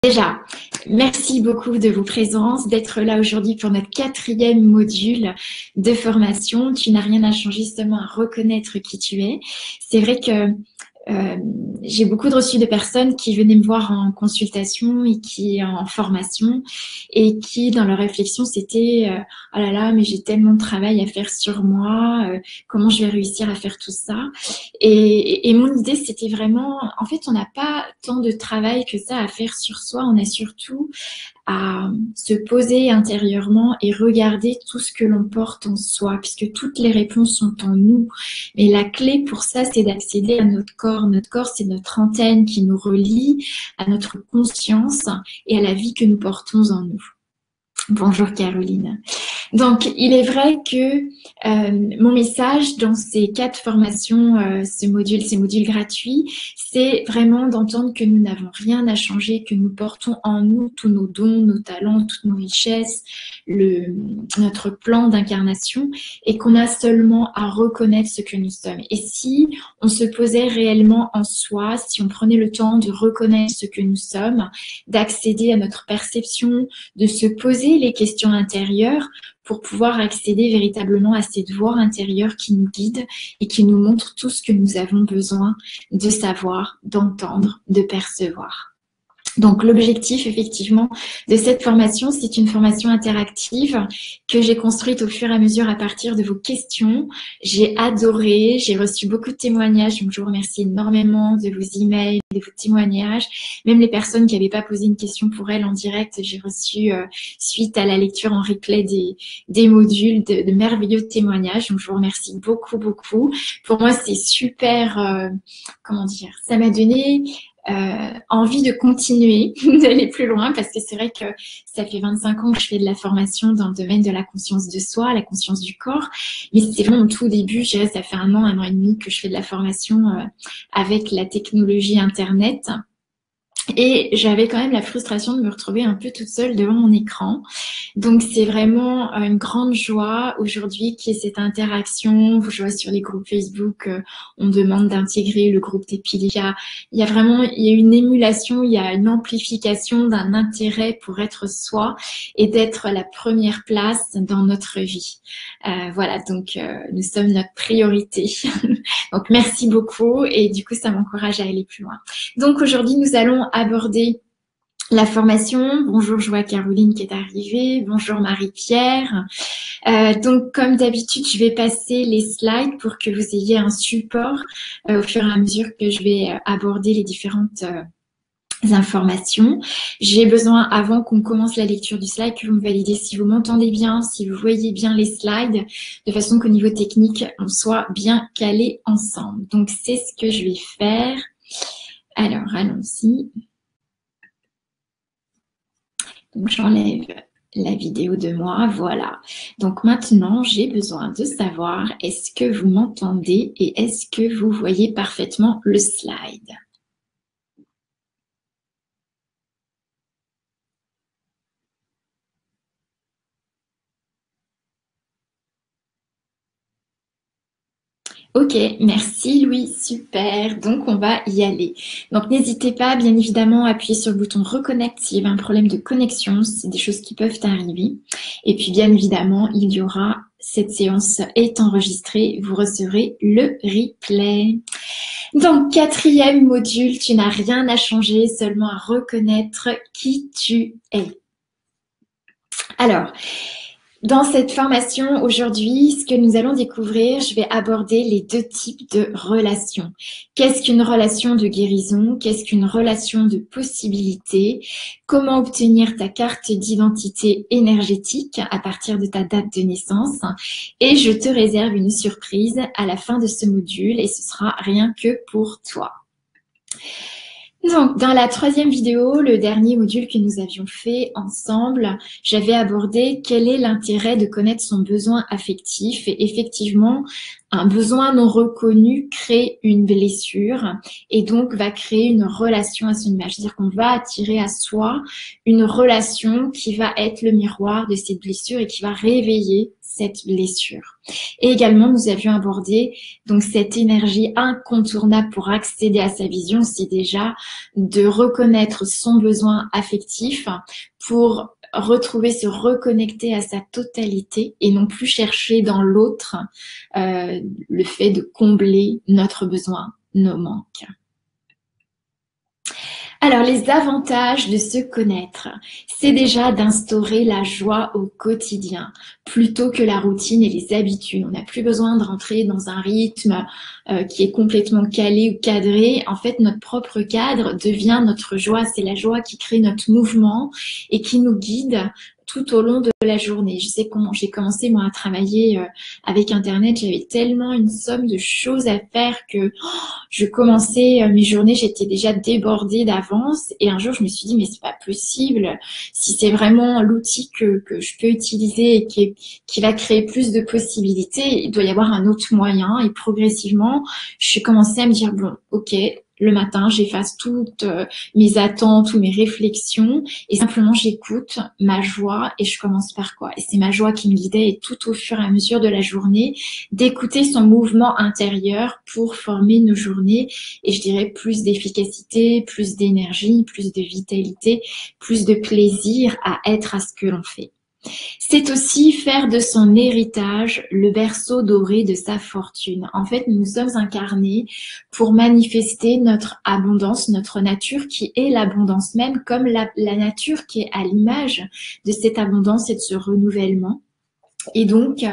Déjà, merci beaucoup de vos présences, d'être là aujourd'hui pour notre 4e module de formation. Tu n'as rien à changer, seulement à reconnaître qui tu es. C'est vrai que j'ai beaucoup reçu de personnes qui venaient me voir en consultation et qui en formation et qui dans leur réflexion c'était oh là là mais j'ai tellement de travail à faire sur moi, comment je vais réussir à faire tout ça et mon idée c'était vraiment en fait on n'a pas tant de travail que ça à faire sur soi, on a surtout à se poser intérieurement et regarder tout ce que l'on porte en soi, puisque toutes les réponses sont en nous. Mais la clé pour ça, c'est d'accéder à notre corps. Notre corps, c'est notre antenne qui nous relie à notre conscience et à la vie que nous portons en nous. Bonjour Caroline. Donc, il est vrai que mon message dans ces 4 formations, ces modules gratuits, c'est vraiment d'entendre que nous n'avons rien à changer, que nous portons en nous tous nos dons, nos talents, toutes nos richesses, notre plan d'incarnation et qu'on a seulement à reconnaître ce que nous sommes. Et si on se posait réellement en soi, si on prenait le temps de reconnaître ce que nous sommes, d'accéder à notre perception, de se poser les questions intérieures pour pouvoir accéder véritablement à cette voix intérieure qui nous guide et qui nous montre tout ce que nous avons besoin de savoir, d'entendre, de percevoir. Donc l'objectif effectivement de cette formation, c'est une formation interactive que j'ai construite au fur et à mesure à partir de vos questions. J'ai adoré, j'ai reçu beaucoup de témoignages, donc je vous remercie énormément de vos emails, de vos témoignages. Même les personnes qui n'avaient pas posé une question pour elles en direct, j'ai reçu suite à la lecture en replay des modules de merveilleux témoignages. Donc je vous remercie beaucoup, beaucoup. Pour moi, c'est super, comment dire, ça m'a donné envie de continuer, d'aller plus loin, parce que c'est vrai que ça fait 25 ans que je fais de la formation dans le domaine de la conscience de soi, la conscience du corps, mais c'est vraiment au tout début, je dirais ça fait 1 an et demi que je fais de la formation avec la technologie Internet. Et j'avais quand même la frustration de me retrouver un peu toute seule devant mon écran. Donc, c'est vraiment une grande joie aujourd'hui qu'il y ait cette interaction. Je vois sur les groupes Facebook, on demande d'intégrer le groupe des Pilica. Il y a une émulation, il y a une amplification d'un intérêt pour être soi et d'être la première place dans notre vie. Voilà, donc nous sommes notre priorité. Donc, merci beaucoup et du coup, ça m'encourage à aller plus loin. Donc, aujourd'hui, nous allons aborder la formation. Bonjour, je vois Caroline qui est arrivée. Bonjour Marie-Pierre. Donc, comme d'habitude, je vais passer les slides pour que vous ayez un support au fur et à mesure que je vais aborder les différentes informations. J'ai besoin, avant qu'on commence la lecture du slide, que vous me validez si vous m'entendez bien, si vous voyez bien les slides, de façon qu'au niveau technique, on soit bien calé ensemble. Donc, c'est ce que je vais faire. Alors, allons-y. Donc, j'enlève la vidéo de moi, voilà. Donc, maintenant, j'ai besoin de savoir, est-ce que vous m'entendez et est-ce que vous voyez parfaitement le slide? Ok, merci Louis, super. Donc, on va y aller. Donc, n'hésitez pas, bien évidemment, à appuyer sur le bouton Reconnect s'il y avait un problème de connexion. C'est des choses qui peuvent arriver. Et puis, bien évidemment, il y aura, cette séance est enregistrée. Vous recevrez le replay. Donc, 4e module, tu n'as rien à changer, seulement à reconnaître qui tu es. Alors, dans cette formation, aujourd'hui, ce que nous allons découvrir, je vais aborder les 2 types de relations. Qu'est-ce qu'une relation de guérison? Qu'est-ce qu'une relation de possibilité? Comment obtenir ta carte d'identité énergétique à partir de ta date de naissance? Et je te réserve une surprise à la fin de ce module et ce sera rien que pour toi. Donc, dans la 3e vidéo, le dernier module que nous avions fait ensemble, j'avais abordé quel est l'intérêt de connaître son besoin affectif. Et effectivement, Un besoin non reconnu crée une blessure et donc va créer une relation à son image. C'est-à-dire qu'on va attirer à soi une relation qui va être le miroir de cette blessure et qui va réveiller cette blessure. Et également, nous avions abordé donc cette énergie incontournable pour accéder à sa vision, c'est déjà de reconnaître son besoin affectif pour retrouver, se reconnecter à sa totalité et non plus chercher dans l'autre le fait de combler notre besoin, nos manques. Alors, les avantages de se connaître, c'est déjà d'instaurer la joie au quotidien plutôt que la routine et les habitudes. On n'a plus besoin de rentrer dans un rythme qui est complètement calé ou cadré. En fait, notre propre cadre devient notre joie. C'est la joie qui crée notre mouvement et qui nous guide tout au long de la journée. Je sais comment j'ai commencé moi à travailler avec Internet. J'avais tellement une somme de choses à faire que je commençais mes journées, j'étais déjà débordée d'avance. Et un jour, je me suis dit, mais c'est pas possible. Si c'est vraiment l'outil que je peux utiliser et qui va créer plus de possibilités, il doit y avoir un autre moyen. Et progressivement, je suis commencé à me dire, bon, ok, le matin, j'efface toutes mes attentes ou mes réflexions et simplement j'écoute ma joie et je commence par quoi? Et c'est ma joie qui me guidait et tout au fur et à mesure de la journée, d'écouter son mouvement intérieur pour former nos journées et je dirais plus d'efficacité, plus d'énergie, plus de vitalité, plus de plaisir à être à ce que l'on fait. C'est aussi faire de son héritage le berceau doré de sa fortune. En fait, nous sommes incarnés pour manifester notre abondance, notre nature qui est l'abondance même, comme la nature qui est à l'image de cette abondance et de ce renouvellement. Et donc,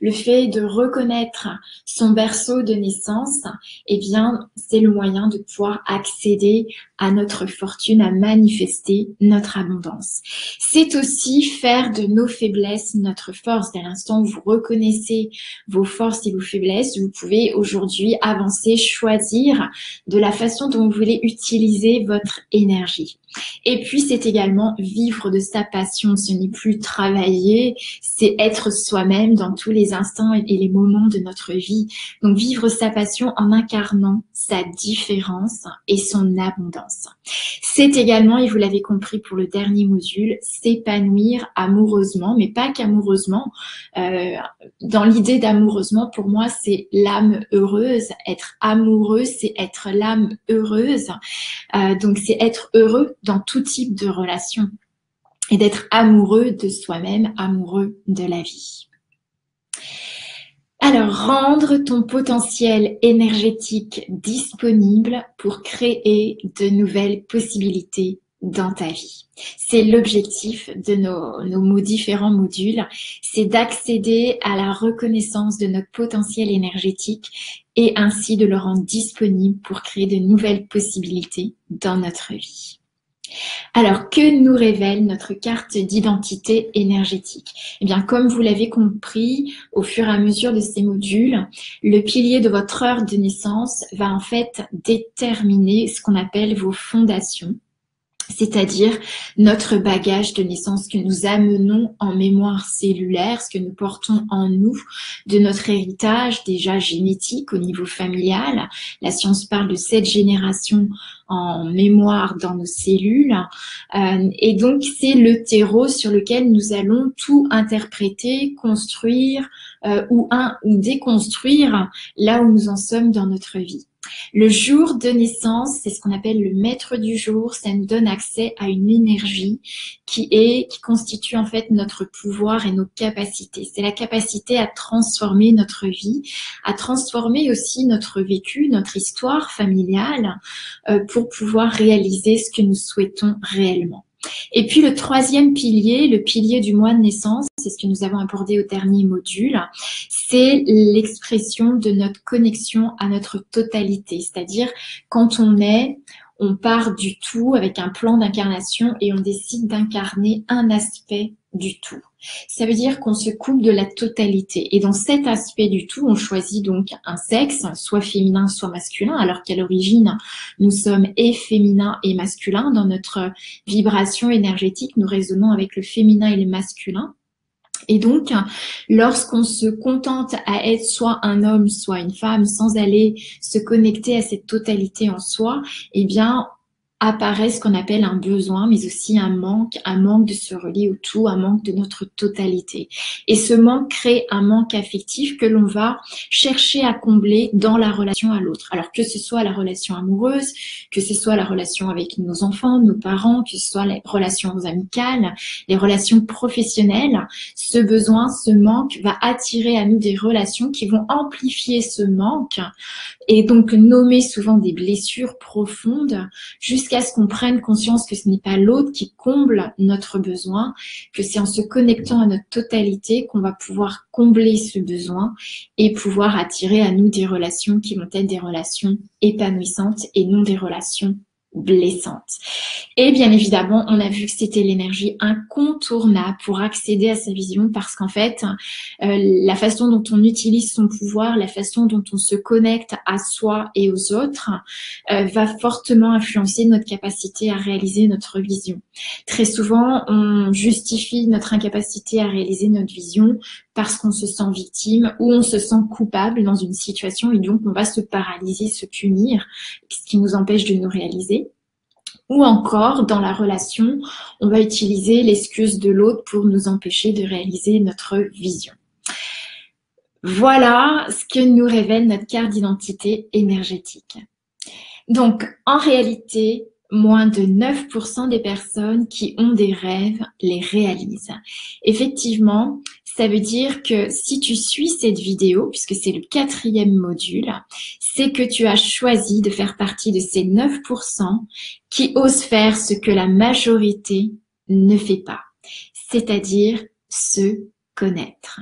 le fait de reconnaître son berceau de naissance, eh bien, c'est le moyen de pouvoir accéder à notre fortune, à manifester notre abondance. C'est aussi faire de nos faiblesses notre force. Dès l'instant où vous reconnaissez vos forces et vos faiblesses, vous pouvez aujourd'hui avancer, choisir de la façon dont vous voulez utiliser votre énergie. Et puis, c'est également vivre de sa passion. Ce n'est plus travailler, c'est être soi-même dans tous les instants et les moments de notre vie. Donc, vivre sa passion en incarnant sa différence et son abondance. C'est également, et vous l'avez compris pour le dernier module, s'épanouir amoureusement, mais pas qu'amoureusement. Dans l'idée d'amoureusement, pour moi, c'est l'âme heureuse. Être amoureux, c'est être l'âme heureuse. Donc, c'est être heureux dans tout type de relation et d'être amoureux de soi-même, amoureux de la vie. Alors, rendre ton potentiel énergétique disponible pour créer de nouvelles possibilités dans ta vie. C'est l'objectif de nos différents modules, c'est d'accéder à la reconnaissance de notre potentiel énergétique et ainsi de le rendre disponible pour créer de nouvelles possibilités dans notre vie. Alors, que nous révèle notre carte d'identité énergétique? Eh bien, comme vous l'avez compris, au fur et à mesure de ces modules, le pilier de votre heure de naissance va en fait déterminer ce qu'on appelle vos fondations, c'est-à-dire notre bagage de naissance que nous amenons en mémoire cellulaire, ce que nous portons en nous, de notre héritage déjà génétique au niveau familial. La science parle de 7 générations en mémoire dans nos cellules. Et donc, c'est le terreau sur lequel nous allons tout interpréter, construire ou déconstruire là où nous en sommes dans notre vie. Le jour de naissance, c'est ce qu'on appelle le maître du jour. Ça nous donne accès à une énergie qui constitue en fait notre pouvoir et nos capacités. C'est la capacité à transformer notre vie, à transformer aussi notre vécu, notre histoire familiale pour pouvoir réaliser ce que nous souhaitons réellement. Et puis le troisième pilier, le pilier du mois de naissance, c'est ce que nous avons abordé au dernier module, c'est l'expression de notre connexion à notre totalité. C'est-à-dire quand on part du tout avec un plan d'incarnation et on décide d'incarner un aspect du tout. Ça veut dire qu'on se coupe de la totalité. Et dans cet aspect du tout, on choisit donc un sexe, soit féminin, soit masculin, alors qu'à l'origine, nous sommes et féminin et masculin. Dans notre vibration énergétique, nous résonnons avec le féminin et le masculin. Et donc, lorsqu'on se contente à être soit un homme, soit une femme, sans aller se connecter à cette totalité en soi, eh bien, apparaît ce qu'on appelle un besoin, mais aussi un manque de se relier au tout, un manque de notre totalité. Et ce manque crée un manque affectif que l'on va chercher à combler dans la relation à l'autre. Alors que ce soit la relation amoureuse, que ce soit la relation avec nos enfants, nos parents, que ce soit les relations amicales, les relations professionnelles, ce besoin, ce manque va attirer à nous des relations qui vont amplifier ce manque et donc nommer souvent des blessures profondes jusqu'à ce qu'on prenne conscience que ce n'est pas l'autre qui comble notre besoin, que c'est en se connectant à notre totalité qu'on va pouvoir combler ce besoin et pouvoir attirer à nous des relations qui vont être des relations épanouissantes et non des relations blessantes. Et bien évidemment, on a vu que c'était l'énergie incontournable pour accéder à sa vision parce qu'en fait, la façon dont on utilise son pouvoir, la façon dont on se connecte à soi et aux autres va fortement influencer notre capacité à réaliser notre vision. Très souvent, on justifie notre incapacité à réaliser notre vision parce qu'on se sent victime ou on se sent coupable dans une situation et donc on va se paralyser, se punir, ce qui nous empêche de nous réaliser. Ou encore, dans la relation, on va utiliser l'excuse de l'autre pour nous empêcher de réaliser notre vision. Voilà ce que nous révèle notre carte d'identité énergétique. Donc, en réalité, moins de 9% des personnes qui ont des rêves les réalisent. Effectivement, ça veut dire que si tu suis cette vidéo, puisque c'est le 4e module, c'est que tu as choisi de faire partie de ces 9% qui osent faire ce que la majorité ne fait pas, c'est-à-dire se connaître.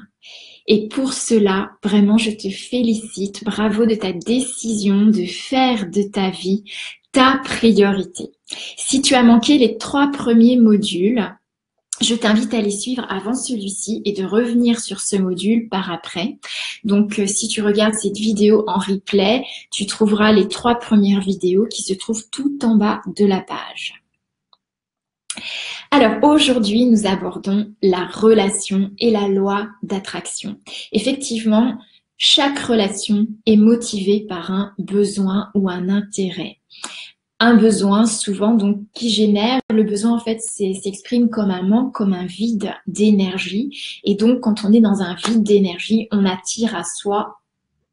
Et pour cela, vraiment, je te félicite. Bravo de ta décision de faire de ta vie ta priorité. Si tu as manqué les 3 premiers modules, je t'invite à les suivre avant celui-ci et de revenir sur ce module par après. Donc, si tu regardes cette vidéo en replay, tu trouveras les 3 premières vidéos qui se trouvent tout en bas de la page. Alors aujourd'hui, nous abordons la relation et la loi d'attraction. Effectivement, chaque relation est motivée par un besoin ou un intérêt. Un besoin souvent donc qui génère, le besoin en fait s'exprime comme un manque, comme un vide d'énergie. Et donc quand on est dans un vide d'énergie, on attire à soi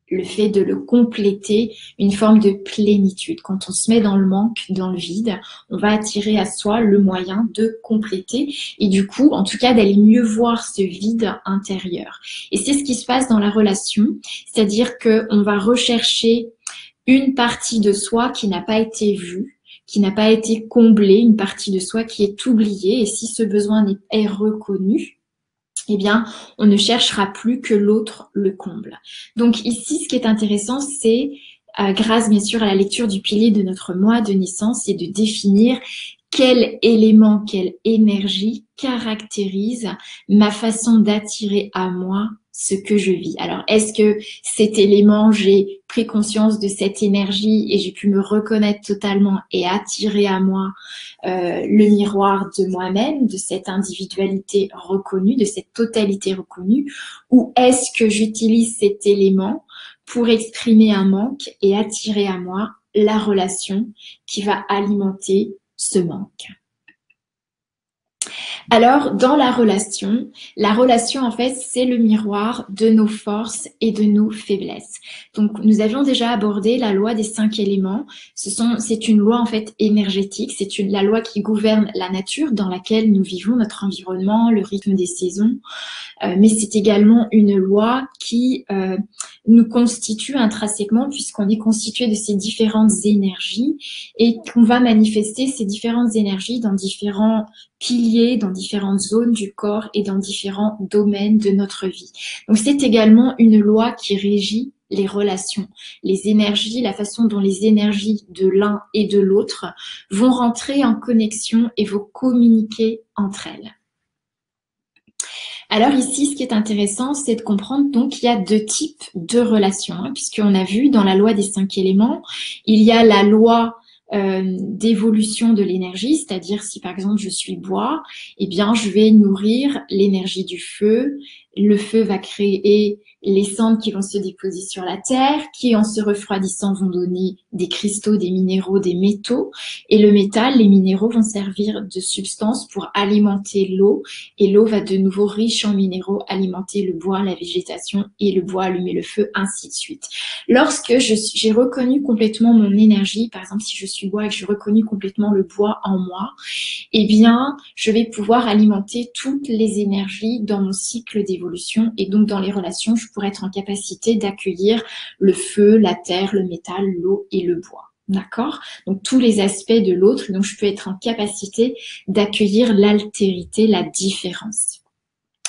le fait de le compléter, une forme de plénitude. Quand on se met dans le manque, dans le vide, on va attirer à soi le moyen de compléter et du coup, en tout cas, d'aller mieux voir ce vide intérieur. Et c'est ce qui se passe dans la relation, c'est-à-dire qu'on va rechercher une partie de soi qui n'a pas été vue, qui n'a pas été comblée, une partie de soi qui est oubliée. Et si ce besoin est reconnu, eh bien, on ne cherchera plus que l'autre le comble. Donc ici, ce qui est intéressant, c'est, grâce bien sûr à la lecture du pilier de notre mois de naissance, c'est de définir quel élément, quelle énergie caractérise ma façon d'attirer à moi ce que je vis. Alors, est-ce que cet élément, j'ai pris conscience de cette énergie et j'ai pu me reconnaître totalement et attirer à moi le miroir de moi-même, de cette individualité reconnue, de cette totalité reconnue, ou est-ce que j'utilise cet élément pour exprimer un manque et attirer à moi la relation qui va alimenter ce manque? Alors, dans la relation, en fait, c'est le miroir de nos forces et de nos faiblesses. Donc, nous avions déjà abordé la loi des 5 éléments. C'est une loi, en fait, énergétique. C'est la loi qui gouverne la nature dans laquelle nous vivons, notre environnement, le rythme des saisons. Mais c'est également une loi qui nous constitue intrinsèquement puisqu'on est constitué de ces différentes énergies et qu'on va manifester ces différentes énergies dans différents piliers, dans différentes zones du corps et dans différents domaines de notre vie. Donc c'est également une loi qui régit les relations, les énergies, la façon dont les énergies de l'un et de l'autre vont rentrer en connexion et vont communiquer entre elles. Alors ici, ce qui est intéressant, c'est de comprendre donc qu'il y a 2 types de relations, puisqu'on a vu dans la loi des 5 éléments, il y a la loi d'évolution de l'énergie, c'est-à-dire si par exemple je suis bois, eh bien je vais nourrir l'énergie du feu. Le feu va créer les cendres qui vont se déposer sur la terre, qui en se refroidissant vont donner des cristaux, des minéraux, des métaux. Et le métal, les minéraux vont servir de substance pour alimenter l'eau. Et l'eau va de nouveau riche en minéraux alimenter le bois, la végétation et le bois allumer le feu, ainsi de suite. Lorsque j'ai reconnu complètement mon énergie, par exemple si je suis bois et que j'ai reconnu complètement le bois en moi, eh bien je vais pouvoir alimenter toutes les énergies dans mon cycle d'évolution et donc dans les relations, je pourrais être en capacité d'accueillir le feu, la terre, le métal, l'eau et le bois. D'accord? Donc tous les aspects de l'autre, donc je peux être en capacité d'accueillir l'altérité, la différence.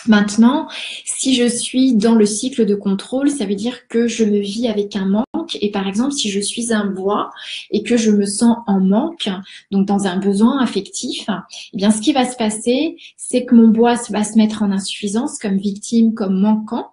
Maintenant, si je suis dans le cycle de contrôle, ça veut dire que je me vis avec un manque. Et par exemple, si je suis un bois et que je me sens en manque, donc dans un besoin affectif, eh bien, ce qui va se passer, c'est que mon bois va se mettre en insuffisance comme victime, comme manquant.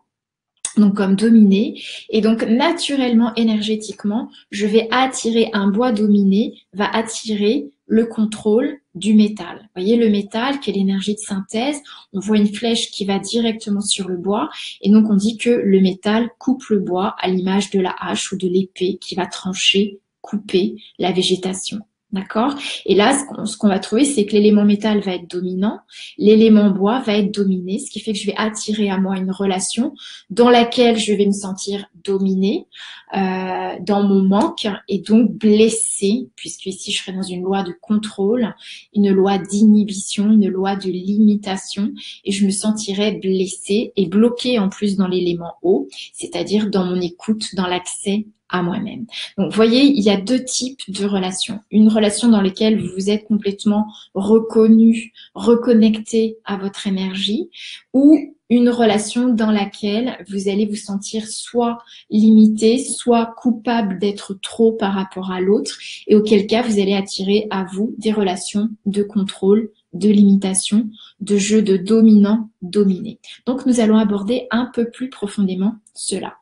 Donc comme dominé, et donc naturellement, énergétiquement, je vais attirer un bois dominé, va attirer le contrôle du métal. Vous voyez le métal qui est l'énergie de synthèse, on voit une flèche qui va directement sur le bois, et donc on dit que le métal coupe le bois à l'image de la hache ou de l'épée qui va trancher, couper la végétation. D'accord? Et là, ce qu'on va trouver, c'est que l'élément métal va être dominant, l'élément bois va être dominé, ce qui fait que je vais attirer à moi une relation dans laquelle je vais me sentir dominée dans mon manque et donc blessée, puisque ici je serai dans une loi de contrôle, une loi d'inhibition, une loi de limitation, et je me sentirai blessée et bloquée en plus dans l'élément eau, c'est-à-dire dans mon écoute, dans l'accès à moi-même. Donc, vous voyez, il y a deux types de relations. Une relation dans laquelle vous êtes complètement reconnu, reconnecté à votre énergie, ou une relation dans laquelle vous allez vous sentir soit limité, soit coupable d'être trop par rapport à l'autre, et auquel cas vous allez attirer à vous des relations de contrôle, de limitation, de jeu de dominant-dominé. Donc, nous allons aborder un peu plus profondément cela.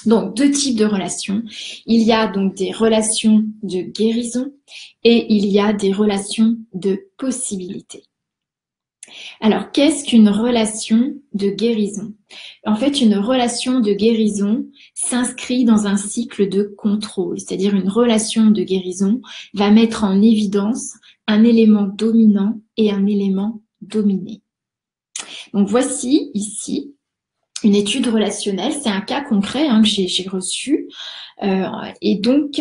Donc, deux types de relations. Il y a donc des relations de guérison et il y a des relations de possibilité. Alors, qu'est-ce qu'une relation de guérison? En fait, une relation de guérison s'inscrit dans un cycle de contrôle, c'est-à-dire une relation de guérison va mettre en évidence un élément dominant et un élément dominé. Donc, voici ici une étude relationnelle, c'est un cas concret que j'ai reçu. Et donc,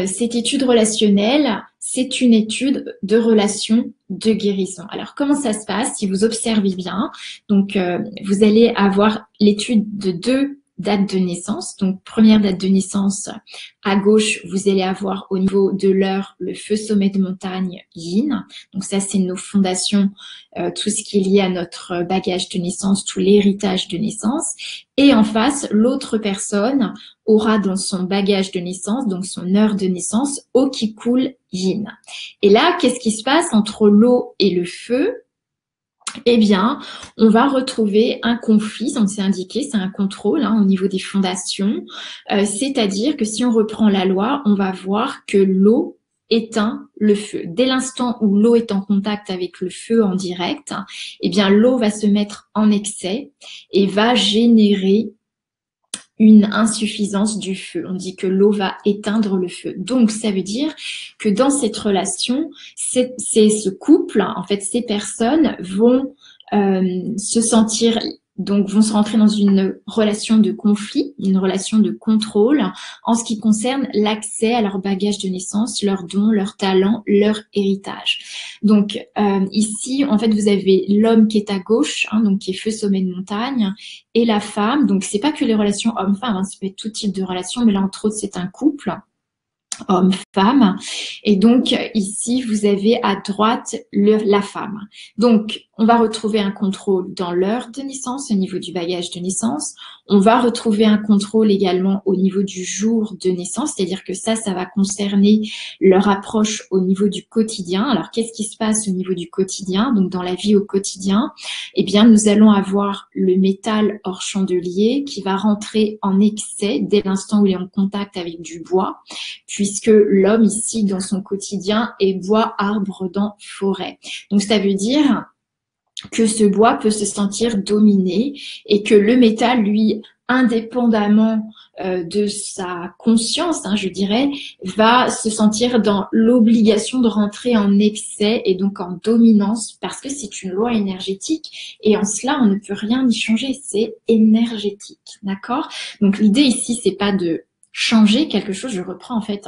cette étude relationnelle, c'est une étude de relation de guérison. Alors, comment ça se passe? Si vous observez bien, donc vous allez avoir l'étude de deux dates de naissance. Donc, première date de naissance, à gauche, vous allez avoir au niveau de l'heure le feu sommet de montagne yin. Donc, ça, c'est nos fondations, tout ce qui est lié à notre bagage de naissance, tout l'héritage de naissance. Et en face, l'autre personne aura dans son bagage de naissance, donc son heure de naissance, eau qui coule yin. Et là, qu'est-ce qui se passe entre l'eau et le feu? Eh bien, on va retrouver un conflit, donc c'est indiqué, c'est un contrôle au niveau des fondations. C'est-à-dire que si on reprend la loi, on va voir que l'eau éteint le feu. Dès l'instant où l'eau est en contact avec le feu en direct, eh bien l'eau va se mettre en excès et va générer une insuffisance du feu. On dit que l'eau va éteindre le feu. Donc, ça veut dire que dans cette relation, c'est ce couple, en fait, ces personnes vont se sentir, donc vont se rentrer dans une relation de conflit, une relation de contrôle en ce qui concerne l'accès à leur bagage de naissance, leurs dons, leurs talents, leur héritage. Donc ici, en fait, vous avez l'homme qui est à gauche, donc qui est feu sommet de montagne, et la femme. Donc c'est pas que les relations homme-femme, ça peut être tout type de relation, mais là entre autres c'est un couple homme-femme. Et donc, ici, vous avez à droite la femme. Donc, on va retrouver un contrôle dans l'heure de naissance, au niveau du bagage de naissance. On va retrouver un contrôle également au niveau du jour de naissance, c'est-à-dire que ça va concerner leur approche au niveau du quotidien. Alors, qu'est-ce qui se passe au niveau du quotidien? Donc, dans la vie au quotidien, eh bien, nous allons avoir le métal hors chandelier qui va rentrer en excès dès l'instant où il est en contact avec du bois, puis puisque l'homme ici, dans son quotidien, est bois, arbre, dent, forêt. Donc ça veut dire que ce bois peut se sentir dominé et que le métal, lui, indépendamment de sa conscience, je dirais, va se sentir dans l'obligation de rentrer en excès et donc en dominance parce que c'est une loi énergétique et en cela, on ne peut rien y changer, c'est énergétique, d'accord? Donc l'idée ici, c'est pas de changer quelque chose, je reprends en fait,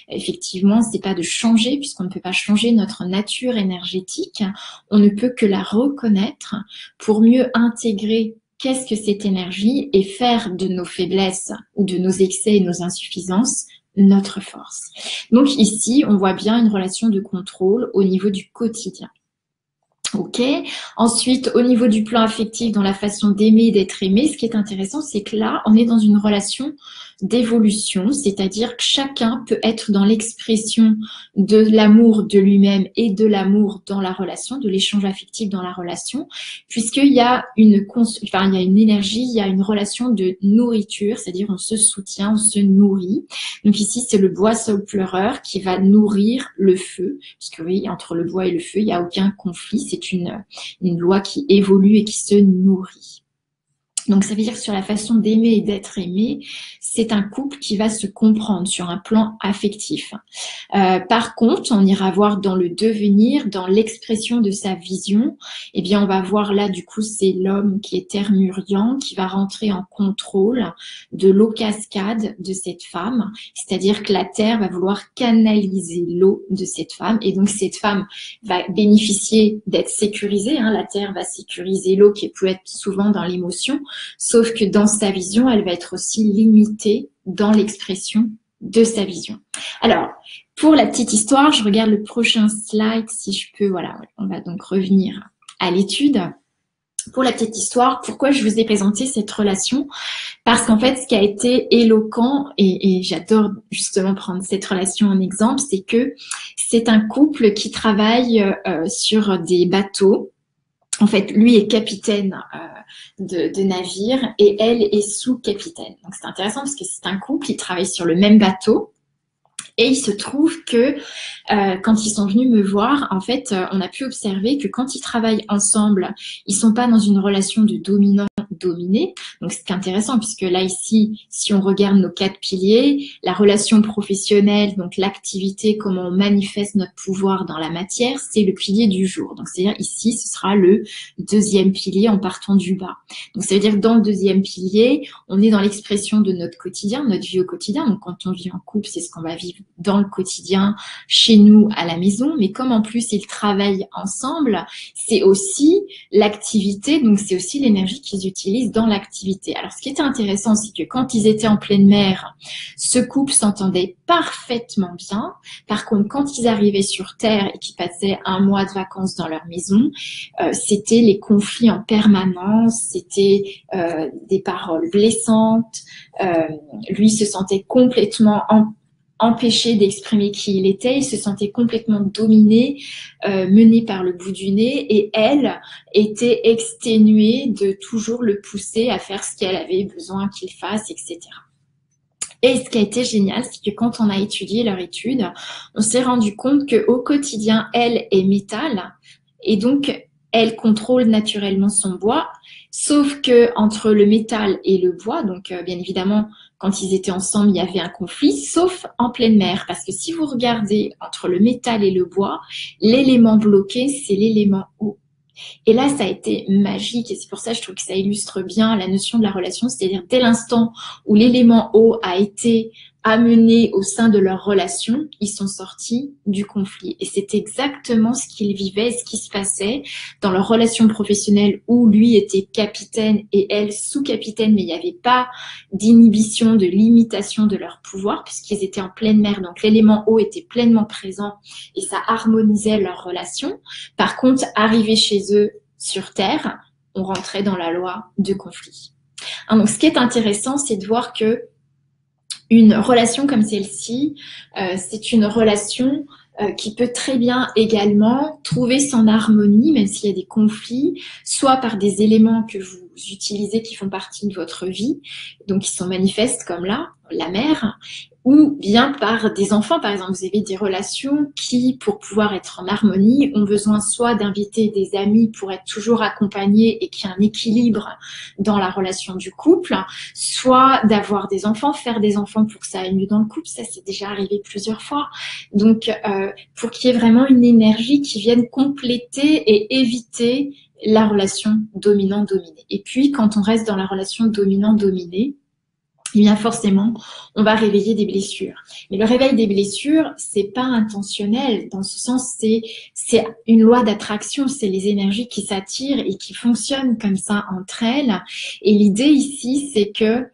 effectivement, c'est pas de changer puisqu'on ne peut pas changer notre nature énergétique, on ne peut que la reconnaître pour mieux intégrer qu'est-ce que cette énergie et faire de nos faiblesses ou de nos excès et nos insuffisances notre force. Donc ici, on voit bien une relation de contrôle au niveau du quotidien. Ok. Ensuite, au niveau du plan affectif, dans la façon d'aimer et d'être aimé, ce qui est intéressant, c'est que là, on est dans une relation d'évolution, c'est-à-dire que chacun peut être dans l'expression de l'amour de lui-même et de l'amour dans la relation, de l'échange affectif dans la relation, puisqu'il y a il y a une énergie, il y a une relation de nourriture, c'est-à-dire on se soutient, on se nourrit. Donc ici, c'est le bois saule pleureur qui va nourrir le feu, puisque oui, entre le bois et le feu, il n'y a aucun conflit, c'est une loi qui évolue et qui se nourrit. Donc, ça veut dire que sur la façon d'aimer et d'être aimé, c'est un couple qui va se comprendre sur un plan affectif. Par contre, on ira voir dans le devenir, dans l'expression de sa vision, eh bien, on va voir là, du coup, c'est l'homme qui est thermurian, qui va rentrer en contrôle de l'eau cascade de cette femme. C'est-à-dire que la terre va vouloir canaliser l'eau de cette femme. Et donc, cette femme va bénéficier d'être sécurisée. La terre va sécuriser l'eau qui peut être souvent dans l'émotion. Sauf que dans sa vision, elle va être aussi limitée dans l'expression de sa vision. Alors, pour la petite histoire, je regarde le prochain slide si je peux. Voilà, on va donc revenir à l'étude. Pour la petite histoire, pourquoi je vous ai présenté cette relation? Parce qu'en fait, ce qui a été éloquent, et j'adore justement prendre cette relation en exemple, c'est que c'est un couple qui travaille sur des bateaux. En fait, lui est capitaine de navire et elle est sous-capitaine. Donc, c'est intéressant parce que c'est un couple qui travaille sur le même bateau. Et il se trouve que quand ils sont venus me voir, en fait, on a pu observer que quand ils travaillent ensemble, ils sont pas dans une relation de dominant-dominé. Donc, c'est intéressant puisque là, ici, si on regarde nos 4 piliers, la relation professionnelle, donc l'activité, comment on manifeste notre pouvoir dans la matière, c'est le pilier du jour. Donc, c'est-à-dire ici, ce sera le 2e pilier en partant du bas. Donc, ça veut dire que dans le 2e pilier, on est dans l'expression de notre quotidien, notre vie au quotidien. Donc, quand on vit en couple, c'est ce qu'on va vivre dans le quotidien, chez nous, à la maison, mais comme en plus ils travaillent ensemble, c'est aussi l'activité, donc c'est aussi l'énergie qu'ils utilisent dans l'activité. Alors, ce qui était intéressant, c'est que quand ils étaient en pleine mer, ce couple s'entendait parfaitement bien. Par contre, quand ils arrivaient sur Terre et qu'ils passaient un mois de vacances dans leur maison, c'était les conflits en permanence, c'était des paroles blessantes. Lui se sentait complètement empêché d'exprimer qui il était, il se sentait complètement dominé, mené par le bout du nez, et elle était exténuée de toujours le pousser à faire ce qu'elle avait besoin qu'il fasse, etc. Et ce qui a été génial, c'est que quand on a étudié leur étude, on s'est rendu compte qu'au quotidien, elle est métal, et donc elle contrôle naturellement son bois, sauf que entre le métal et le bois, donc bien évidemment, quand ils étaient ensemble, il y avait un conflit, sauf en pleine mer. Parce que si vous regardez entre le métal et le bois, l'élément bloqué, c'est l'élément eau. Et là, ça a été magique et c'est pour ça que je trouve que ça illustre bien la notion de la relation, c'est-à-dire dès l'instant où l'élément eau a été amené au sein de leur relation, ils sont sortis du conflit. Et c'est exactement ce qu'ils vivaient, ce qui se passait dans leur relation professionnelle où lui était capitaine et elle sous-capitaine, mais il n'y avait pas d'inhibition, de limitation de leur pouvoir puisqu'ils étaient en pleine mer. Donc l'élément eau était pleinement présent et ça harmonisait leur relation. Par contre, arrivé chez eux sur Terre, on rentrait dans la loi de conflit. Donc ce qui est intéressant, c'est de voir que une relation comme celle-ci, c'est une relation qui peut très bien également trouver son harmonie, même s'il y a des conflits, soit par des éléments que vous utilisez qui font partie de votre vie, donc qui sont manifestes comme là, la mère, ou bien par des enfants, par exemple. Vous avez des relations qui, pour pouvoir être en harmonie, ont besoin soit d'inviter des amis pour être toujours accompagnés et qu'il y ait un équilibre dans la relation du couple, soit d'avoir des enfants, faire des enfants pour que ça aille mieux dans le couple. Ça, c'est déjà arrivé plusieurs fois. Donc, pour qu'il y ait vraiment une énergie qui vienne compléter et éviter la relation dominant-dominé. Et puis, quand on reste dans la relation dominant-dominé, eh bien forcément, on va réveiller des blessures. Mais le réveil des blessures, c'est pas intentionnel. Dans ce sens, c'est une loi d'attraction. C'est les énergies qui s'attirent et qui fonctionnent comme ça entre elles. Et l'idée ici, c'est que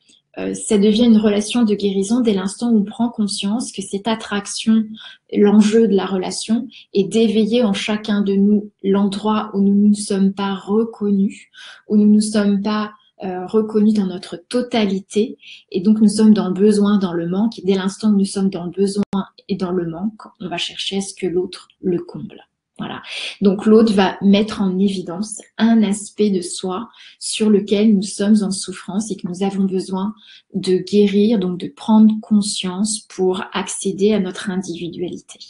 ça devient une relation de guérison dès l'instant où on prend conscience que cette attraction, l'enjeu de la relation, est d'éveiller en chacun de nous l'endroit où nous ne sommes pas reconnus, où nous ne sommes pas reconnus dans notre totalité, et donc nous sommes dans le besoin, dans le manque, et dès l'instant où nous sommes dans le besoin et dans le manque, on va chercher à ce que l'autre le comble. Voilà. Donc l'autre va mettre en évidence un aspect de soi sur lequel nous sommes en souffrance et que nous avons besoin de guérir, donc de prendre conscience pour accéder à notre individualité.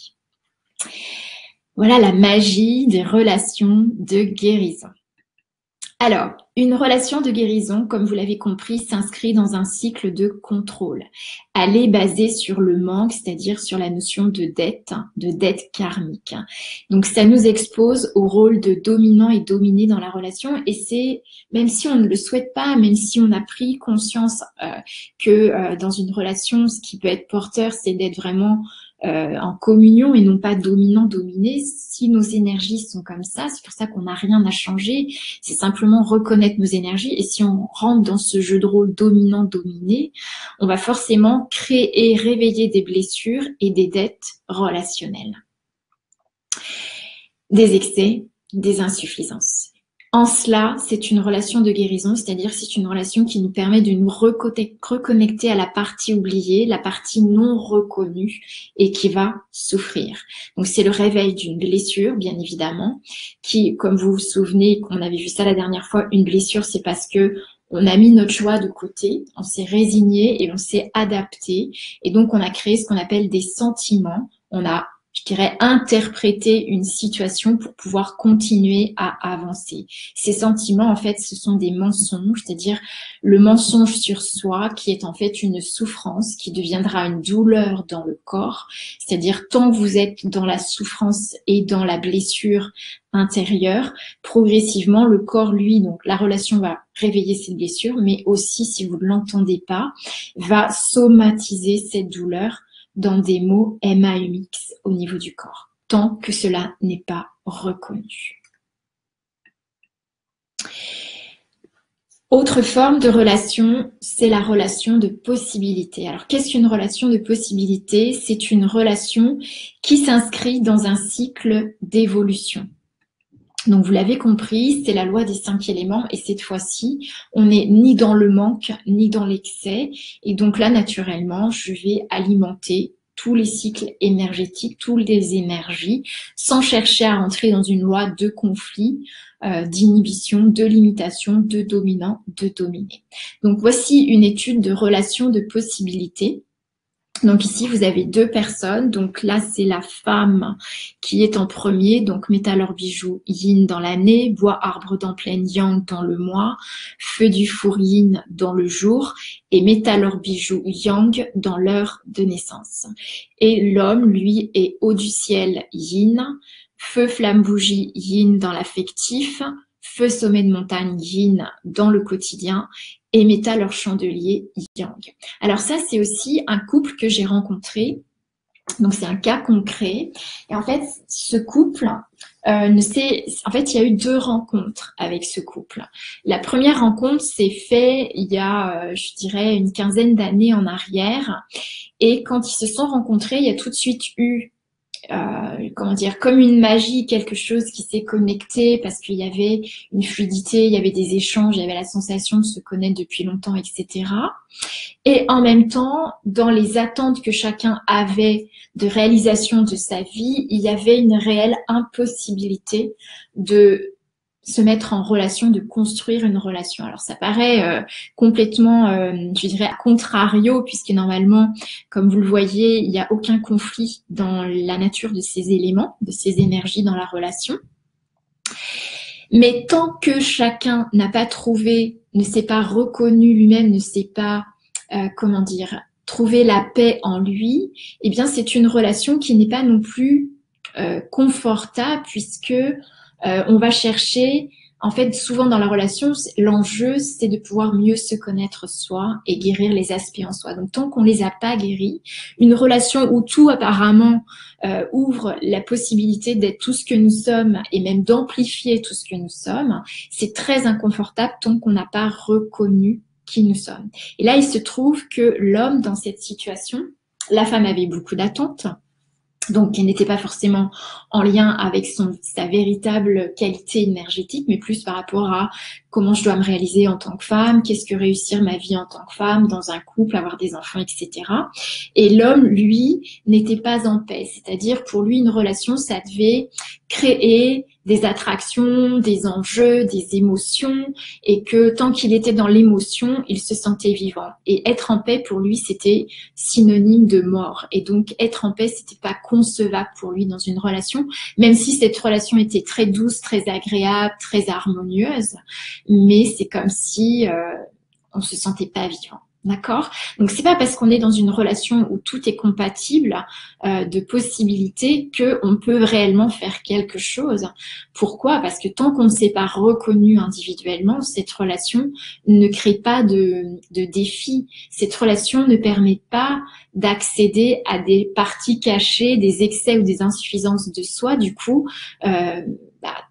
Voilà la magie des relations de guérison. Alors, une relation de guérison, comme vous l'avez compris, s'inscrit dans un cycle de contrôle. Elle est basée sur le manque, c'est-à-dire sur la notion de dette karmique. Donc, ça nous expose au rôle de dominant et dominé dans la relation. Et c'est, même si on ne le souhaite pas, même si on a pris conscience que dans une relation, ce qui peut être porteur, c'est d'être vraiment en communion et non pas dominant-dominé. Si nos énergies sont comme ça, c'est pour ça qu'on n'a rien à changer, c'est simplement reconnaître nos énergies. Et si on rentre dans ce jeu de rôle dominant-dominé, on va forcément créer et réveiller des blessures et des dettes relationnelles, des excès, des insuffisances. En cela, c'est une relation de guérison, c'est-à-dire c'est une relation qui nous permet de nous reconnecter à la partie oubliée, la partie non reconnue et qui va souffrir. Donc c'est le réveil d'une blessure, bien évidemment, qui, comme vous vous souvenez, qu'on avait vu ça la dernière fois, une blessure, c'est parce que on a mis notre joie de côté, on s'est résigné et on s'est adapté. Et donc on a créé ce qu'on appelle des sentiments. On a, je dirais, interpréter une situation pour pouvoir continuer à avancer. Ces sentiments, en fait, ce sont des mensonges, c'est-à-dire le mensonge sur soi qui est en fait une souffrance qui deviendra une douleur dans le corps. C'est-à-dire tant que vous êtes dans la souffrance et dans la blessure intérieure, progressivement, le corps, lui, donc la relation va réveiller cette blessure, mais aussi, si vous ne l'entendez pas, va somatiser cette douleur dans des mots MAUX au niveau du corps, tant que cela n'est pas reconnu. Autre forme de relation, c'est la relation de possibilité. Alors, qu'est-ce qu'une relation de possibilité? C'est une relation qui s'inscrit dans un cycle d'évolution. Donc, vous l'avez compris, c'est la loi des 5 éléments et cette fois-ci, on n'est ni dans le manque, ni dans l'excès. Et donc là, naturellement, je vais alimenter tous les cycles énergétiques, toutes les énergies, sans chercher à entrer dans une loi de conflit, d'inhibition, de limitation, de dominant, de dominé. Donc, voici une étude de relation de possibilité. Donc ici, vous avez 2 personnes. Donc là, c'est la femme qui est en premier. Donc métal, or, bijou, yin dans l'année, bois, arbre dans pleine yang dans le mois, feu du four yin dans le jour et métal, or, bijou, yang dans l'heure de naissance. Et l'homme, lui, est haut du ciel yin, feu, flamme, bougie yin dans l'affectif, feu, sommet de montagne yin dans le quotidien et métal, or, chandelier yang. Alors ça, c'est aussi un couple que j'ai rencontré. Donc c'est un cas concret. Et en fait, ce couple, en fait, il y a eu 2 rencontres avec ce couple. La première rencontre s'est faite il y a, je dirais, une quinzaine d'années en arrière. Et quand ils se sont rencontrés, il y a tout de suite eu comment dire, comme une magie, quelque chose qui s'est connecté parce qu'il y avait une fluidité, il y avait des échanges, il y avait la sensation de se connaître depuis longtemps, etc. Et en même temps, dans les attentes que chacun avait de réalisation de sa vie, il y avait une réelle impossibilité de se mettre en relation, de construire une relation. Alors ça paraît complètement, je dirais, à contrario, puisque normalement, comme vous le voyez, il n'y a aucun conflit dans la nature de ces éléments, de ces énergies dans la relation. Mais tant que chacun n'a pas trouvé, ne s'est pas reconnu lui-même, ne s'est pas, comment dire, trouvé la paix en lui, eh bien c'est une relation qui n'est pas non plus confortable, puisque on va chercher, en fait, souvent dans la relation, l'enjeu, c'est de pouvoir mieux se connaître soi et guérir les aspects en soi. Donc, tant qu'on les a pas guéris, une relation où tout apparemment ouvre la possibilité d'être tout ce que nous sommes et même d'amplifier tout ce que nous sommes, c'est très inconfortable tant qu'on n'a pas reconnu qui nous sommes. Et là, il se trouve que l'homme, dans cette situation, la femme avait beaucoup d'attentes. Donc, elle n'était pas forcément en lien avec sa véritable qualité énergétique, mais plus par rapport à comment je dois me réaliser en tant que femme, qu'est-ce que réussir ma vie en tant que femme, dans un couple, avoir des enfants, etc. Et l'homme, lui, n'était pas en paix. C'est-à-dire, pour lui, une relation, ça devait créer des attractions, des enjeux, des émotions, et que tant qu'il était dans l'émotion, il se sentait vivant. Et être en paix, pour lui, c'était synonyme de mort. Et donc, être en paix, c'était pas concevable pour lui dans une relation, même si cette relation était très douce, très agréable, très harmonieuse, mais c'est comme si on se sentait pas vivant. D'accord? Donc, c'est pas parce qu'on est dans une relation où tout est compatible de possibilités qu'on peut réellement faire quelque chose. Pourquoi? Parce que tant qu'on ne s'est pas reconnu individuellement, cette relation ne crée pas de défi. Cette relation ne permet pas d'accéder à des parties cachées, des excès ou des insuffisances de soi. Du coup,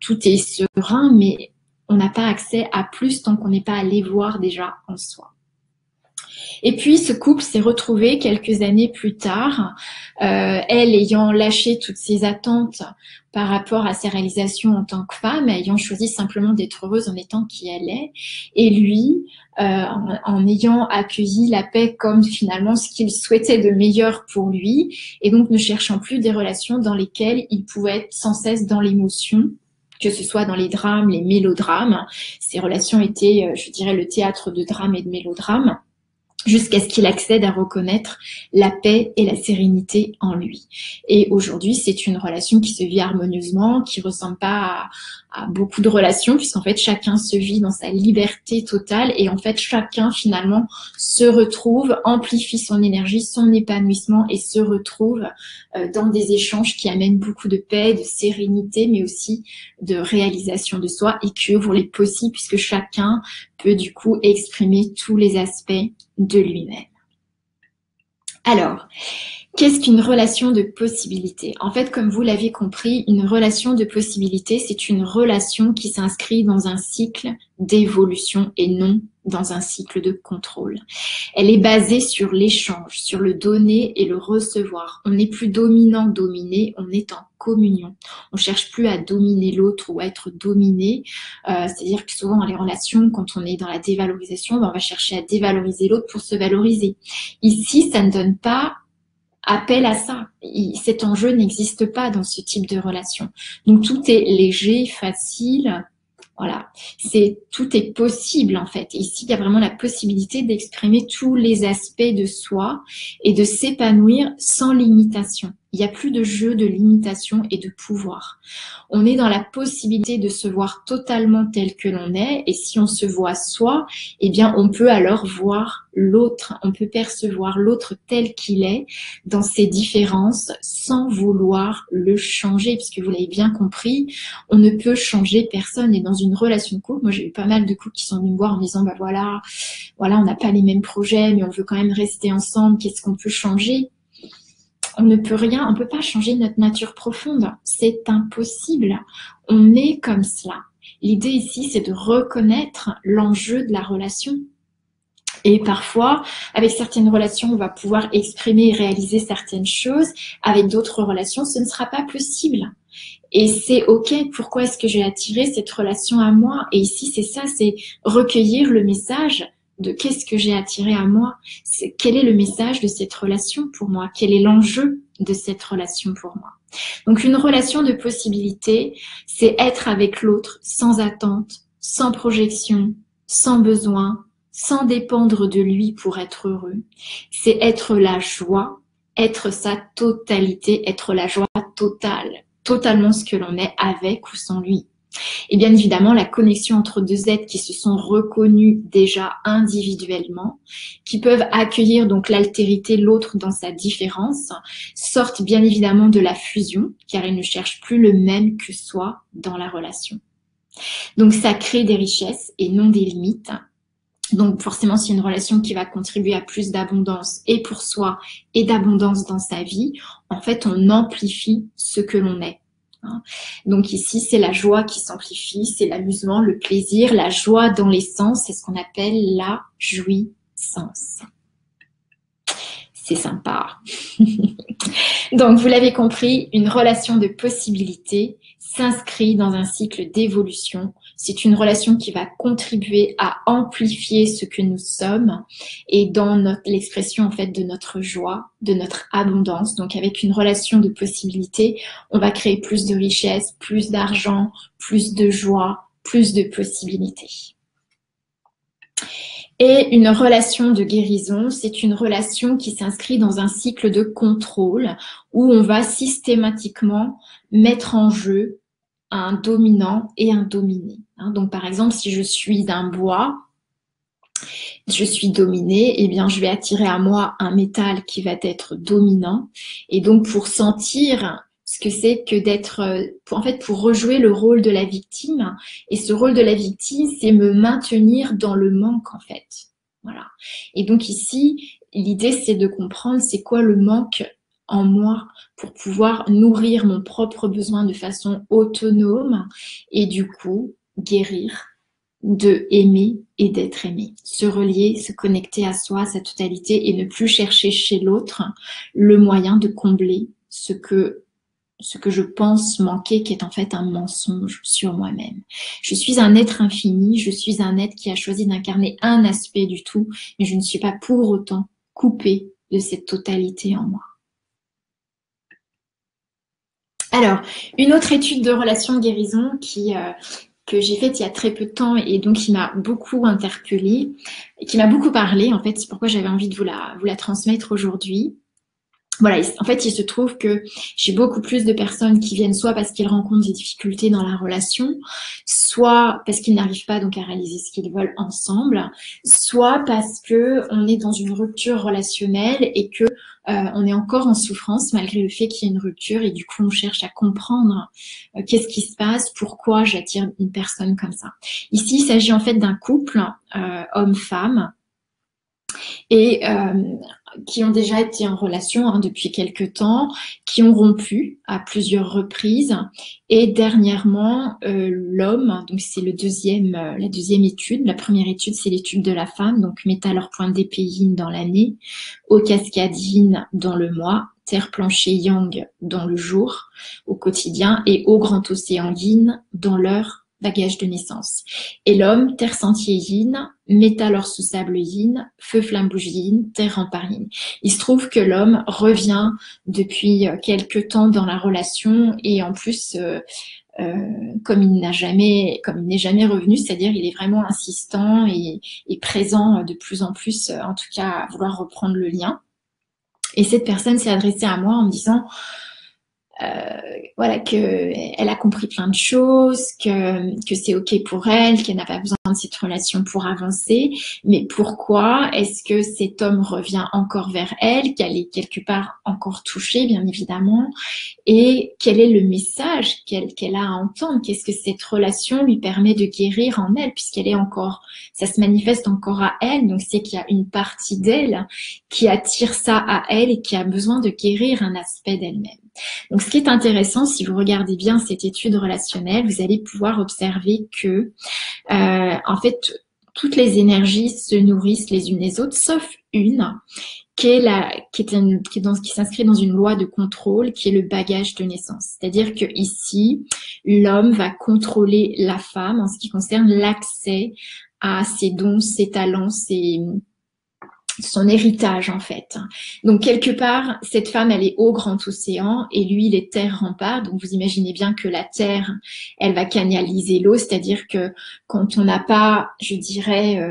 tout est serein, mais on n'a pas accès à plus tant qu'on n'est pas allé voir déjà en soi. Et puis, ce couple s'est retrouvé quelques années plus tard, elle ayant lâché toutes ses attentes par rapport à ses réalisations en tant que femme, ayant choisi simplement d'être heureuse en étant qui elle est, et lui, en ayant accueilli la paix comme finalement ce qu'il souhaitait de meilleur pour lui, et donc ne cherchant plus des relations dans lesquelles il pouvait être sans cesse dans l'émotion, que ce soit dans les drames, les mélodrames. Ces relations étaient, je dirais, le théâtre de drames et de mélodrames, jusqu'à ce qu'il accède à reconnaître la paix et la sérénité en lui. Et aujourd'hui, c'est une relation qui se vit harmonieusement, qui ressemble pas à beaucoup de relations, puisqu'en fait, chacun se vit dans sa liberté totale, et en fait, chacun, finalement, se retrouve, amplifie son énergie, son épanouissement, et se retrouve dans des échanges qui amènent beaucoup de paix, de sérénité, mais aussi de réalisation de soi, et qui ouvrent les possibles, puisque chacun peut, du coup, exprimer tous les aspects de lui-même. Alors, qu'est-ce qu'une relation de possibilité? En fait, comme vous l'avez compris, une relation de possibilité, c'est une relation qui s'inscrit dans un cycle d'évolution et non dans un cycle de contrôle. Elle est basée sur l'échange, sur le donner et le recevoir. On n'est plus dominant-dominé, on est en communion. On cherche plus à dominer l'autre ou à être dominé. C'est-à-dire que souvent dans les relations, quand on est dans la dévalorisation, on va chercher à dévaloriser l'autre pour se valoriser. Ici, ça ne donne pas appel à ça. Cet enjeu n'existe pas dans ce type de relation. Donc tout est léger, facile. Voilà, tout est possible en fait. Ici, il y a vraiment la possibilité d'exprimer tous les aspects de soi et de s'épanouir sans limitation. Il n'y a plus de jeu de limitation et de pouvoir. On est dans la possibilité de se voir totalement tel que l'on est, et si on se voit soi, eh bien, on peut alors voir l'autre, on peut percevoir l'autre tel qu'il est, dans ses différences, sans vouloir le changer, puisque vous l'avez bien compris, on ne peut changer personne. Et dans une relation de couple, moi j'ai eu pas mal de couples qui sont venus me voir en me disant, bah voilà, on n'a pas les mêmes projets, mais on veut quand même rester ensemble, qu'est-ce qu'on peut changer? On ne peut rien, on ne peut pas changer notre nature profonde. C'est impossible. On est comme cela. L'idée ici, c'est de reconnaître l'enjeu de la relation. Et parfois, avec certaines relations, on va pouvoir exprimer et réaliser certaines choses. Avec d'autres relations, ce ne sera pas possible. Et c'est OK. Pourquoi est-ce que j'ai attiré cette relation à moi? Et ici, c'est ça, c'est recueillir le message de qu'est-ce que j'ai attiré à moi, quel est le message de cette relation pour moi, quel est l'enjeu de cette relation pour moi. Donc une relation de possibilité, c'est être avec l'autre sans attente, sans projection, sans besoin, sans dépendre de lui pour être heureux. C'est être la joie, être sa totalité, être la joie totale, totalement ce que l'on est avec ou sans lui. Et bien évidemment, la connexion entre deux êtres qui se sont reconnus déjà individuellement, qui peuvent accueillir donc l'altérité, l'autre dans sa différence, sortent bien évidemment de la fusion, car ils ne cherchent plus le même que soi dans la relation. Donc ça crée des richesses et non des limites. Donc forcément, c'est une relation qui va contribuer à plus d'abondance et pour soi et d'abondance dans sa vie. En fait, on amplifie ce que l'on est. Donc ici, c'est la joie qui s'amplifie, c'est l'amusement, le plaisir, la joie dans les sens, c'est ce qu'on appelle la jouissance. C'est sympa. Donc, vous l'avez compris, une relation de possibilité s'inscrit dans un cycle d'évolution. C'est une relation qui va contribuer à amplifier ce que nous sommes et dans l'expression en fait de notre joie, de notre abondance. Donc, avec une relation de possibilité, on va créer plus de richesse, plus d'argent, plus de joie, plus de possibilités. Et une relation de guérison, c'est une relation qui s'inscrit dans un cycle de contrôle où on va systématiquement mettre en jeu un dominant et un dominé. Donc par exemple, si je suis d'un bois, je suis dominée, eh bien je vais attirer à moi un métal qui va être dominant. Et donc pour sentir ce que c'est que d'être, en fait, pour rejouer le rôle de la victime. Et ce rôle de la victime, c'est me maintenir dans le manque, en fait. Voilà. Et donc ici, l'idée, c'est de comprendre c'est quoi le manque en moi pour pouvoir nourrir mon propre besoin de façon autonome et du coup, guérir de aimer et d'être aimé. Se relier, se connecter à soi, à sa totalité et ne plus chercher chez l'autre le moyen de combler ce que je pense manquer, qui est en fait un mensonge sur moi-même. Je suis un être infini, je suis un être qui a choisi d'incarner un aspect du tout, mais je ne suis pas pour autant coupée de cette totalité en moi. Alors, une autre étude de relation de guérison que j'ai faite il y a très peu de temps et donc qui m'a beaucoup interpellée, et qui m'a beaucoup parlé, en fait, c'est pourquoi j'avais envie de vous la transmettre aujourd'hui. Voilà, en fait, il se trouve que j'ai beaucoup plus de personnes qui viennent soit parce qu'ils rencontrent des difficultés dans la relation, soit parce qu'ils n'arrivent pas donc à réaliser ce qu'ils veulent ensemble, soit parce que on est dans une rupture relationnelle et que on est encore en souffrance malgré le fait qu'il y ait une rupture et du coup on cherche à comprendre qu'est-ce qui se passe, pourquoi j'attire une personne comme ça. Ici, il s'agit en fait d'un couple homme-femme et qui ont déjà été en relation depuis quelque temps, qui ont rompu à plusieurs reprises. Et dernièrement, l'homme, donc c'est la deuxième étude. La première étude, c'est l'étude de la femme, donc métal point d'épée yin dans l'année, aux cascades yin dans le mois, terre plancher yang dans le jour, au quotidien, et au grand océan yin dans l'heure bagage de naissance. Et l'homme, terre sentier yin, métal or sous sable yin, feu flamme bougie yin, terre rempart yin. Il se trouve que l'homme revient depuis quelque temps dans la relation et en plus, comme il n'est jamais revenu, c'est-à-dire il est vraiment insistant et présent de plus en plus, en tout cas à vouloir reprendre le lien. Et cette personne s'est adressée à moi en me disant voilà, qu'elle a compris plein de choses, que c'est ok pour elle, qu'elle n'a pas besoin de cette relation pour avancer, mais pourquoi est-ce que cet homme revient encore vers elle, qu'elle est quelque part encore touchée, bien évidemment, et quel est le message qu'elle a à entendre, qu'est-ce que cette relation lui permet de guérir en elle, puisqu'elle est encore, ça se manifeste encore à elle, donc c'est qu'il y a une partie d'elle qui attire ça à elle et qui a besoin de guérir un aspect d'elle-même. Donc, ce qui est intéressant, si vous regardez bien cette étude relationnelle, vous allez pouvoir observer que, en fait, toutes les énergies se nourrissent les unes les autres, sauf une qui s'inscrit dans une loi de contrôle, qui est le bagage de naissance. C'est-à-dire que ici, l'homme va contrôler la femme en ce qui concerne l'accès à ses dons, ses talents, son héritage en fait. Donc quelque part, cette femme, elle est au grand océan et lui, il est terre rempart. Donc vous imaginez bien que la terre, elle va canaliser l'eau, c'est-à-dire que quand on n'a pas, je dirais,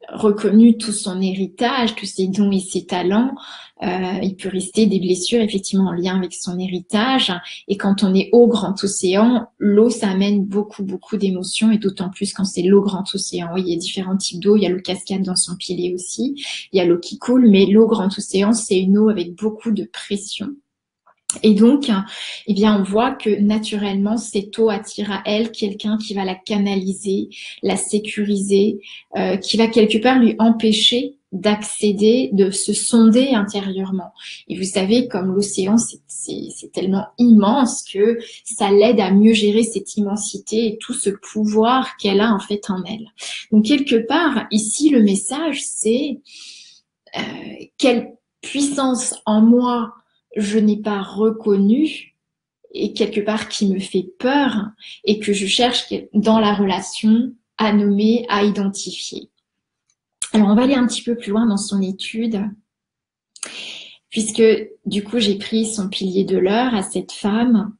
reconnu tout son héritage, tous ses dons et ses talents, il peut rester des blessures effectivement en lien avec son héritage. Et quand on est au grand océan, l'eau, ça amène beaucoup, beaucoup d'émotions et d'autant plus quand c'est l'eau grand océan. Oui, il y a différents types d'eau. Il y a l'eau cascade dans son pilier aussi. Il y a l'eau qui coule, mais l'eau grand océan, c'est une eau avec beaucoup de pression. Et donc, eh bien, on voit que naturellement, cette eau attire à elle quelqu'un qui va la canaliser, la sécuriser, qui va quelque part lui empêcher d'accéder, de se sonder intérieurement. Et vous savez, comme l'océan, c'est tellement immense que ça l'aide à mieux gérer cette immensité et tout ce pouvoir qu'elle a en fait en elle. Donc, quelque part, ici, le message, c'est quelle puissance en moi je n'ai pas reconnu et quelque part qui me fait peur et que je cherche dans la relation à nommer, à identifier. Alors on va aller un petit peu plus loin dans son étude, puisque du coup j'ai pris son pilier de l'heure à cette femme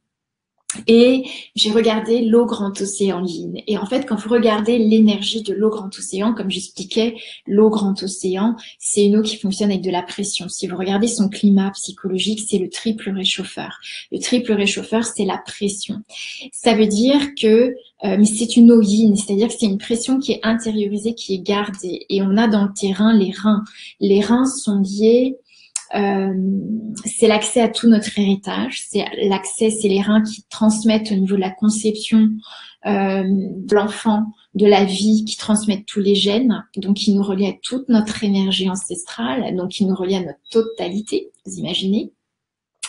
et j'ai regardé l'eau grand océan yin. Et en fait, quand vous regardez l'énergie de l'eau grand océan, comme j'expliquais, l'eau grand océan, c'est une eau qui fonctionne avec de la pression. Si vous regardez son climat psychologique, c'est le triple réchauffeur. Le triple réchauffeur, c'est la pression. Ça veut dire que mais c'est une eau yin, c'est-à-dire que c'est une pression qui est intériorisée, qui est gardée. Et on a dans le terrain les reins. Les reins sont liés c'est l'accès à tout notre héritage, c'est les reins qui transmettent au niveau de la conception de l'enfant, de la vie, qui transmettent tous les gènes, donc qui nous relient à toute notre énergie ancestrale, donc qui nous relient à notre totalité, vous imaginez.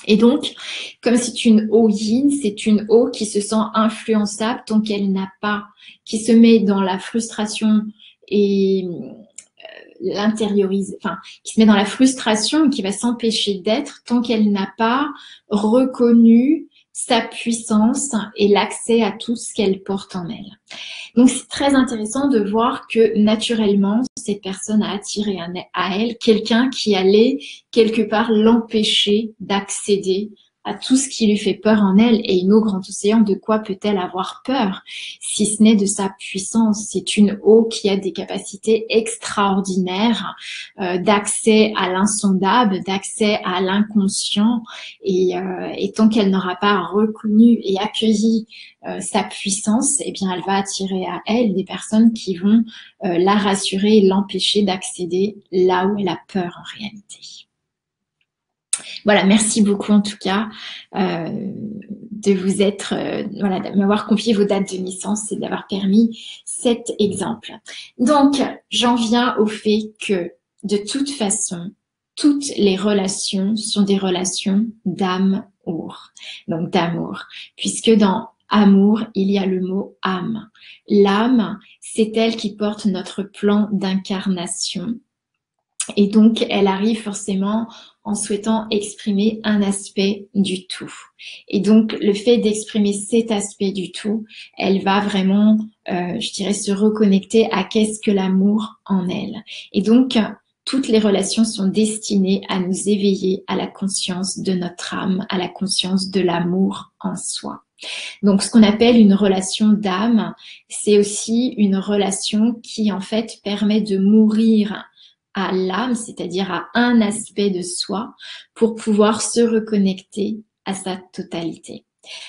Et donc, comme c'est une eau yin, c'est une eau qui se sent influençable tant qu'elle n'a pas, qui se met dans la frustration et l'intériorise, enfin, qui se met dans la frustration et qui va s'empêcher d'être tant qu'elle n'a pas reconnu sa puissance et l'accès à tout ce qu'elle porte en elle. Donc, c'est très intéressant de voir que naturellement, cette personne a attiré à elle quelqu'un qui allait quelque part l'empêcher d'accéder à tout ce qui lui fait peur en elle. Et une eau grand océan, de quoi peut-elle avoir peur si ce n'est de sa puissance? C'est une eau qui a des capacités extraordinaires d'accès à l'insondable, d'accès à l'inconscient. Et tant qu'elle n'aura pas reconnu et accueilli sa puissance, eh bien, elle va attirer à elle des personnes qui vont la rassurer et l'empêcher d'accéder là où elle a peur en réalité. Voilà, merci beaucoup en tout cas de vous être, voilà, de m'avoir confié vos dates de naissance et d'avoir permis cet exemple. Donc, j'en viens au fait que de toute façon, toutes les relations sont des relations d'amour. Donc d'amour, puisque dans amour, il y a le mot âme. L'âme, c'est elle qui porte notre plan d'incarnation. Et donc, elle arrive forcément en souhaitant exprimer un aspect du tout. Et donc, le fait d'exprimer cet aspect du tout, elle va vraiment, je dirais, se reconnecter à qu'est-ce que l'amour en elle. Et donc, toutes les relations sont destinées à nous éveiller à la conscience de notre âme, à la conscience de l'amour en soi. Donc, ce qu'on appelle une relation d'âme, c'est aussi une relation qui, en fait, permet de mourir à l'âme, c'est-à-dire à un aspect de soi, pour pouvoir se reconnecter à sa totalité.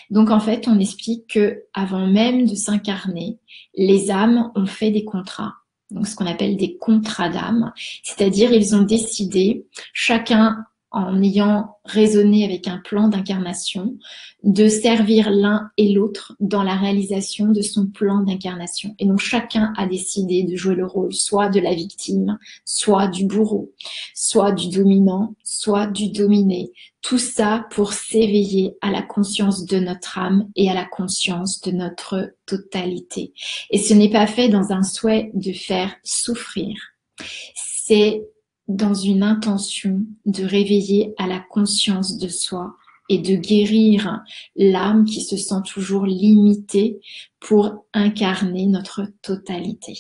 Donc en fait, on explique que avant même de s'incarner, les âmes ont fait des contrats. Donc ce qu'on appelle des contrats d'âme, c'est-à-dire ils ont décidé, chacun en ayant raisonné avec un plan d'incarnation, de servir l'un et l'autre dans la réalisation de son plan d'incarnation. Et donc chacun a décidé de jouer le rôle soit de la victime, soit du bourreau, soit du dominant, soit du dominé. Tout ça pour s'éveiller à la conscience de notre âme et à la conscience de notre totalité. Et ce n'est pas fait dans un souhait de faire souffrir. C'est dans une intention de réveiller à la conscience de soi et de guérir l'âme qui se sent toujours limitée pour incarner notre totalité.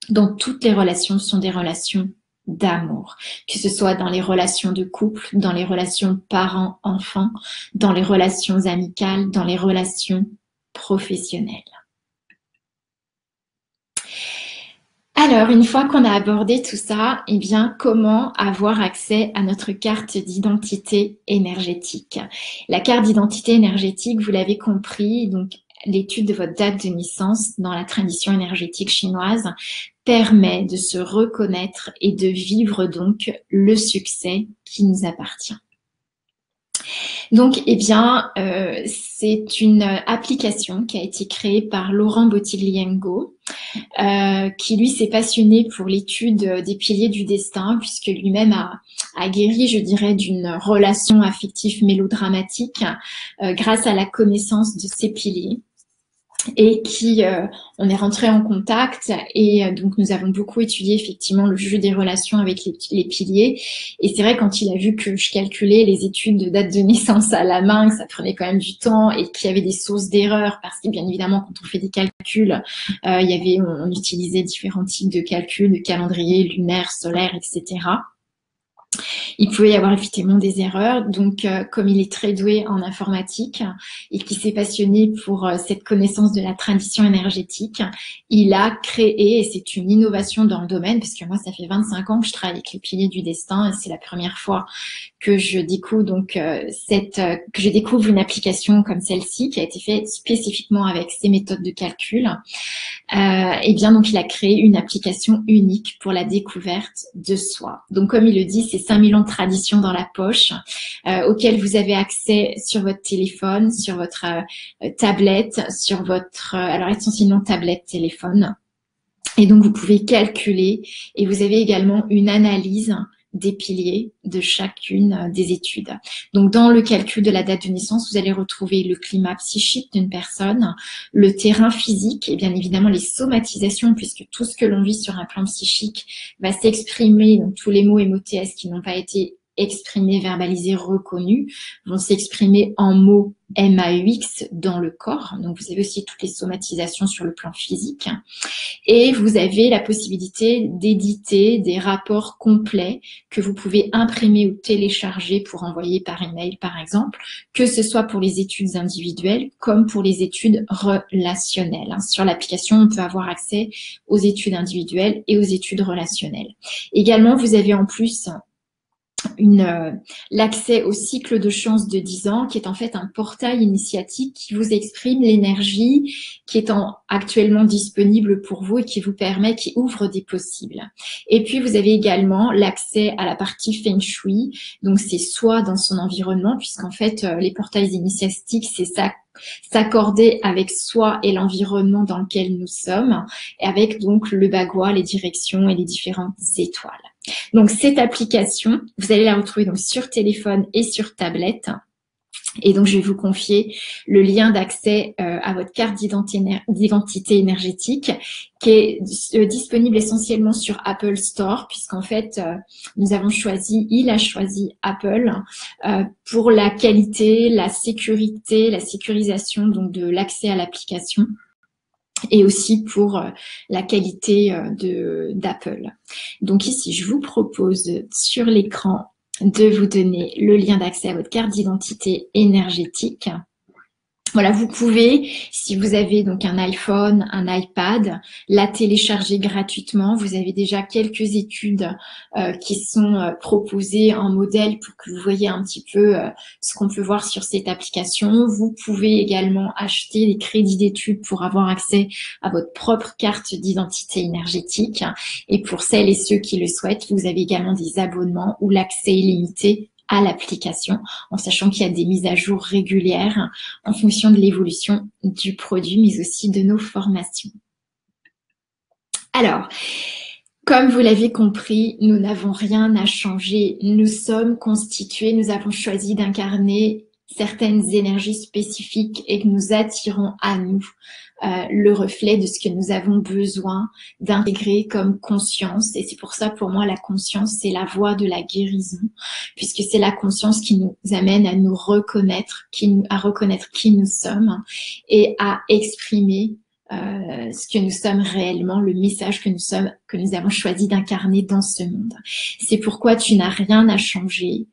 Donc toutes les relations sont des relations d'amour, que ce soit dans les relations de couple, dans les relations parents-enfants, dans les relations amicales, dans les relations professionnelles. Alors, une fois qu'on a abordé tout ça, eh bien, comment avoir accès à notre carte d'identité énergétique? La carte d'identité énergétique, vous l'avez compris, donc l'étude de votre date de naissance dans la tradition énergétique chinoise permet de se reconnaître et de vivre donc le succès qui nous appartient. Donc, eh bien, c'est une application qui a été créée par Laurent Bottigliengo, qui lui s'est passionné pour l'étude des piliers du destin, puisque lui-même a guéri, je dirais, d'une relation affective mélodramatique grâce à la connaissance de ces piliers. Et qui, on est rentré en contact et donc nous avons beaucoup étudié effectivement le jeu des relations avec les piliers. Et c'est vrai, quand il a vu que je calculais les études de date de naissance à la main, que ça prenait quand même du temps et qu'il y avait des sources d'erreurs, parce que bien évidemment quand on fait des calculs, on utilisait différents types de calculs, de calendrier lunaire, solaire, etc. Il pouvait y avoir effectivement des erreurs. Donc, comme il est très doué en informatique et qui s'est passionné pour cette connaissance de la tradition énergétique, il a créé, et c'est une innovation dans le domaine, parce que moi, ça fait 25 ans que je travaille avec les piliers du destin et c'est la première fois que je découvre que je découvre une application comme celle-ci qui a été faite spécifiquement avec ces méthodes de calcul. Et bien donc il a créé une application unique pour la découverte de soi. Donc comme il le dit, c'est 5000 ans de tradition dans la poche, auquel vous avez accès sur votre téléphone, sur votre tablette, sur votre alors essentiellement tablette, téléphone. Et donc vous pouvez calculer et vous avez également une analyse des piliers de chacune des études. Donc, dans le calcul de la date de naissance, vous allez retrouver le climat psychique d'une personne, le terrain physique et bien évidemment les somatisations, puisque tout ce que l'on vit sur un plan psychique va s'exprimer, donc tous les mots et mots TS qui n'ont pas été exprimés, verbalisés, reconnus, vont s'exprimer en mots MAUX dans le corps. Donc, vous avez aussi toutes les somatisations sur le plan physique. Et vous avez la possibilité d'éditer des rapports complets que vous pouvez imprimer ou télécharger pour envoyer par email, par exemple, que ce soit pour les études individuelles comme pour les études relationnelles. Sur l'application, on peut avoir accès aux études individuelles et aux études relationnelles. Également, vous avez en plus l'accès au cycle de chance de 10 ans, qui est en fait un portail initiatique qui vous exprime l'énergie qui est actuellement disponible pour vous et qui ouvre des possibles. Et puis, vous avez également l'accès à la partie Feng Shui, donc c'est soi dans son environnement, puisqu'en fait, les portails initiatiques, c'est ça, s'accorder avec soi et l'environnement dans lequel nous sommes, et avec donc le bagua, les directions et les différentes étoiles. Donc, cette application, vous allez la retrouver donc sur téléphone et sur tablette. Et donc, je vais vous confier le lien d'accès à votre carte d'identité énergétique qui est disponible essentiellement sur Apple Store, puisqu'en fait, il a choisi Apple pour la qualité, la sécurité, la sécurisation donc de l'accès à l'application, et aussi pour la qualité d'Apple. Donc ici, je vous propose sur l'écran de vous donner le lien d'accès à votre carte d'identité énergétique. Voilà, vous pouvez, si vous avez donc un iPhone, un iPad, la télécharger gratuitement. Vous avez déjà quelques études qui sont proposées en modèle pour que vous voyez un petit peu ce qu'on peut voir sur cette application. Vous pouvez également acheter des crédits d'études pour avoir accès à votre propre carte d'identité énergétique. Et pour celles et ceux qui le souhaitent, vous avez également des abonnements ou l'accès illimité à l'application, en sachant qu'il y a des mises à jour régulières en fonction de l'évolution du produit, mais aussi de nos formations. Alors, comme vous l'avez compris, nous n'avons rien à changer. Nous sommes constitués, nous avons choisi d'incarner certaines énergies spécifiques et que nous attirons à nous le reflet de ce que nous avons besoin d'intégrer comme conscience. Et c'est pour ça, pour moi, la conscience, c'est la voie de la guérison, puisque c'est la conscience qui nous amène à nous reconnaître, à reconnaître qui nous sommes et à exprimer ce que nous sommes réellement, le message que que nous avons choisi d'incarner dans ce monde. C'est pourquoi tu n'as rien à changer.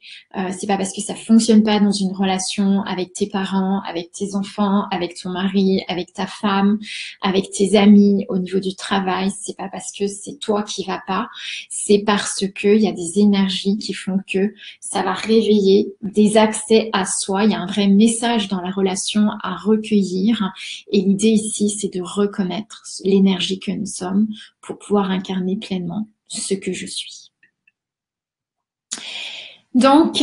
C'est pas parce que ça fonctionne pas dans une relation avec tes parents, avec tes enfants, avec ton mari, avec ta femme, avec tes amis, au niveau du travail. C'est pas parce que c'est toi qui va pas. C'est parce que il y a des énergies qui font que ça va réveiller des accès à soi. Il y a un vrai message dans la relation à recueillir. Et l'idée ici, c'est de reconnaître l'énergie que nous sommes pour pouvoir incarner pleinement ce que je suis. Donc,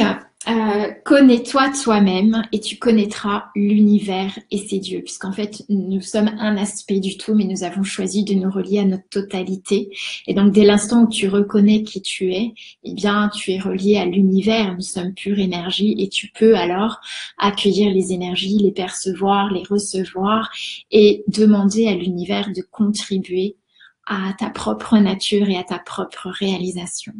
connais-toi toi-même et tu connaîtras l'univers et ses dieux, puisqu'en fait, nous sommes un aspect du tout, mais nous avons choisi de nous relier à notre totalité. Et donc, dès l'instant où tu reconnais qui tu es, eh bien, tu es relié à l'univers. Nous sommes pure énergie et tu peux alors accueillir les énergies, les percevoir, les recevoir et demander à l'univers de contribuer à ta propre nature et à ta propre réalisation.